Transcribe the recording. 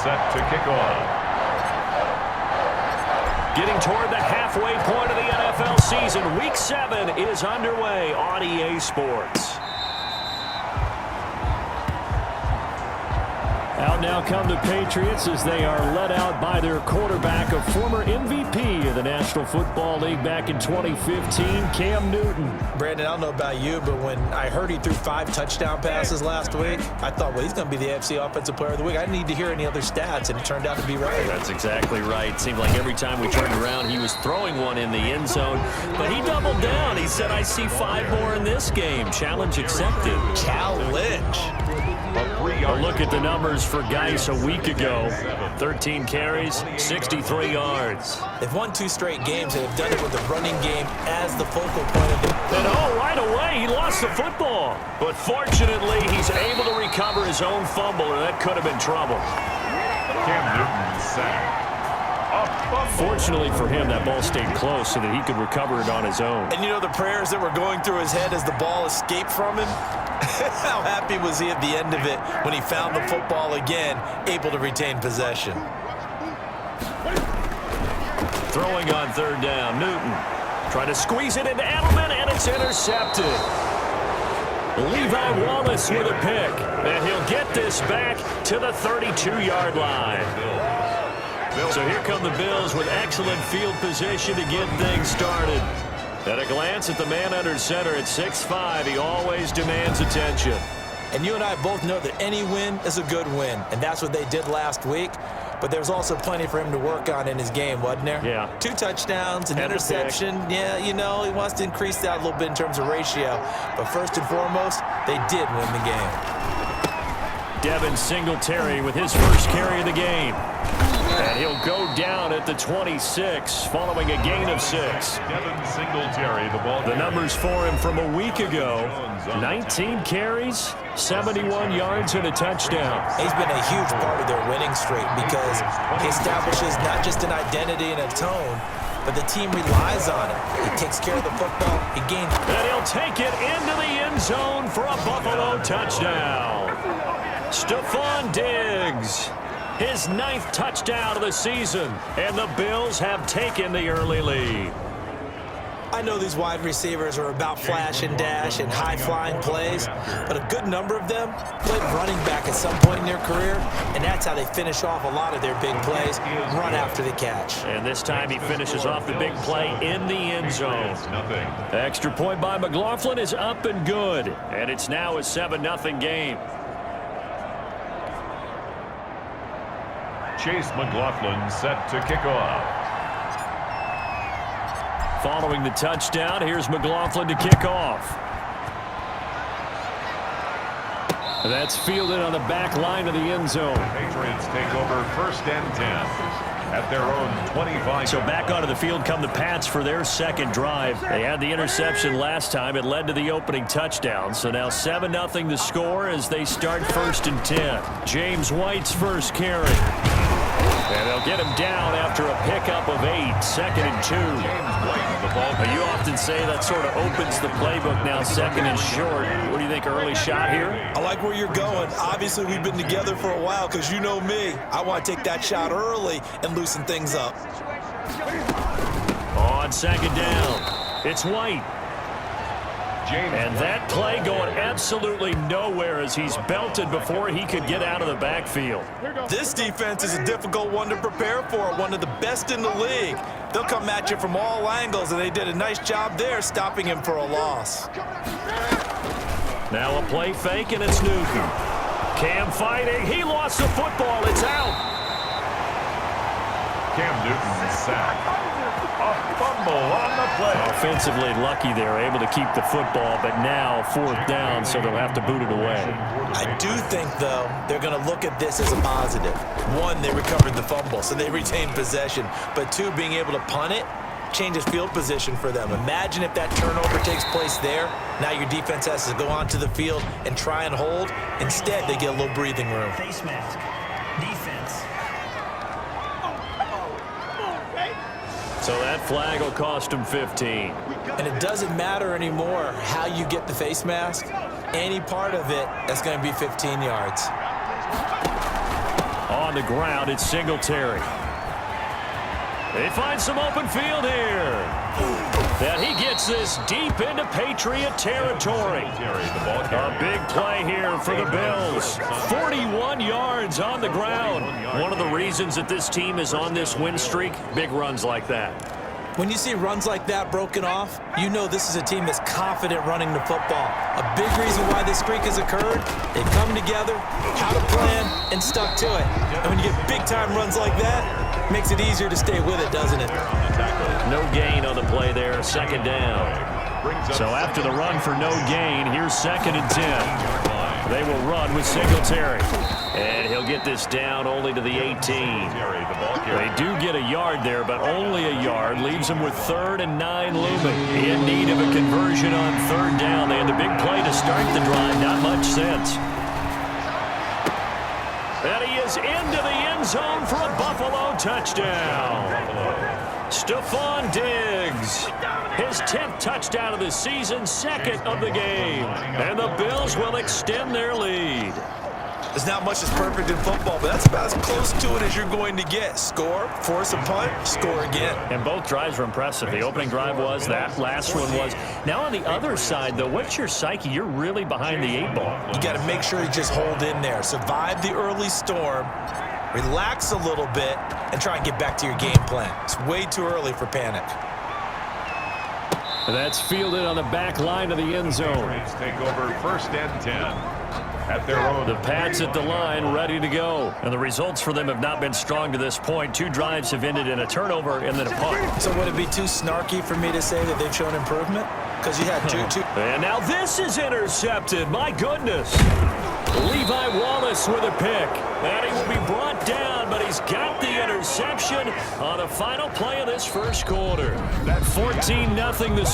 set to kick off. Getting toward the halfway point of the NFL season, Week 7 is underway on EA Sports. Out now come the Patriots as they are led out by their quarterback, a former MVP of the National Football League back in 2015, Cam Newton. Brandon, I don't know about you, but when I heard he threw 5 touchdown passes last week, I thought, well, he's going to be the AFC Offensive Player of the Week. I didn't need to hear any other stats, and it turned out to be right. That's exactly right. Seemed like every time we turned around, he was throwing one in the end zone. But he doubled down. He said, I see 5 more in this game. Challenge accepted. Challenge. A look at the numbers for Geis a week ago. 13 carries, 63 yards. They've won 2 straight games and have done it with the running game as the focal point of the... And right away, he lost the football. But fortunately, he's able to recover his own fumble, or that could have been trouble. Cam Newton sacked. Fortunately for him, that ball stayed close so that he could recover it on his own. And you know the prayers that were going through his head as the ball escaped from him? How happy was he at the end of it when he found the football again, able to retain possession? Throwing on 3rd down, Newton trying to squeeze it into Edelman, and it's intercepted. Levi Wallace with a pick, and he'll get this back to the 32-yard line. So here come the Bills with excellent field position to get things started. At a glance at the man under center at 6'5", he always demands attention. And you and I both know that any win is a good win, and that's what they did last week. But there's also plenty for him to work on in his game, wasn't there? Yeah. 2 touchdowns, an interception. Yeah, you know, he wants to increase that a little bit in terms of ratio. But first and foremost, they did win the game. Devin Singletary with his first carry of the game. And he'll go down at the 26, following a gain of 6. Devin Singletary, the ball. The numbers for him from a week ago: 19 carries, 71 yards, and a touchdown. He's been a huge part of their winning streak because he establishes not just an identity and a tone, but the team relies on him. He takes care of the football. He gains. And he'll take it into the end zone for a Buffalo touchdown. Stephon Diggs, his 9th touchdown of the season, and the Bills have taken the early lead. I know these wide receivers are about flash and dash and high-flying plays, but a good number of them played running back at some point in their career, and that's how they finish off a lot of their big plays, run after the catch. And this time he finishes off the big play in the end zone. The extra point by McLaughlin is up and good, and it's now a 7-0 game. Chase McLaughlin set to kick off. Following the touchdown, here's McLaughlin to kick off. That's fielded on the back line of the end zone. Patriots take over 1st and 10 at their own 25. So back onto the field come the Pats for their second drive. They had the interception last time. It led to the opening touchdown. So now 7-0 the score as they start 1st and 10. James White's first carry. And they'll get him down after a pickup of 8, 2nd and 2. You often say that sort of opens the playbook now, 2nd and short. What do you think, early shot here? I like where you're going. Obviously, we've been together for a while because you know me. I want to take that shot early and loosen things up. On 2nd down, it's White. And that play going absolutely nowhere as he's belted before he could get out of the backfield. This defense is a difficult one to prepare for, one of the best in the league. They'll come at you from all angles, and they did a nice job there stopping him for a loss. Now a play fake, and it's Newton. Cam fighting. He lost the football. It's out. Cam Newton sacked. A fumble on the play. Offensively lucky they're able to keep the football, but now 4th down, so they'll have to boot it away. I do think, though, they're going to look at this as a positive. 1, they recovered the fumble, so they retained possession. But 2, being able to punt it changes field position for them. Imagine if that turnover takes place there. Now your defense has to go onto the field and try and hold. Instead, they get a little breathing room. Face mask. Defense. So that flag will cost him 15. And it doesn't matter anymore how you get the face mask. Any part of it, that's going to be 15 yards. On the ground, it's Singletary. They find some open field here. And he gets this deep into Patriot territory. A big play here for the Bills. 41 yards on the ground. One of the reasons that this team is on this win streak, big runs like that. When you see runs like that broken off, you know this is a team that's confident running the football. A big reason why this streak has occurred, they've come together, had a plan, and stuck to it. And when you get big-time runs like that, it makes it easier to stay with it, doesn't it? No gain on the play there, second down. So after the run for no gain, here's 2nd and 10. They will run with Singletary. And he'll get this down only to the 18. They do get a yard there, but only a yard. Leaves them with 3rd and 9 looming. In need of a conversion on 3rd down. They had the big play to start the drive. Not much sense. And he is into the end zone for a Buffalo touchdown. Stephon Diggs. His 10th touchdown of the season, 2nd of the game. And the Bills will extend their lead. There's not much that's perfect in football, but that's about as close to it as you're going to get. Score, force a punt, score again. And both drives were impressive. The opening drive was, that last one was. Now on the other side, though, what's your psyche? You're really behind the 8 ball. You got to make sure you just hold in there. Survive the early storm, relax a little bit, and try and get back to your game plan. It's way too early for panic. That's fielded on the back line of the end zone. Take over 1st and 10. At their own. The Pats at the line, ready to go. And the results for them have not been strong to this point. 2 drives have ended in a turnover and then a punt. So would it be too snarky for me to say that they've shown improvement? Because you had two. And now this is intercepted. My goodness. Levi Wallace with a pick. And he will be brought down, but he's got the interception on the final play of this first quarter. That 14-0 the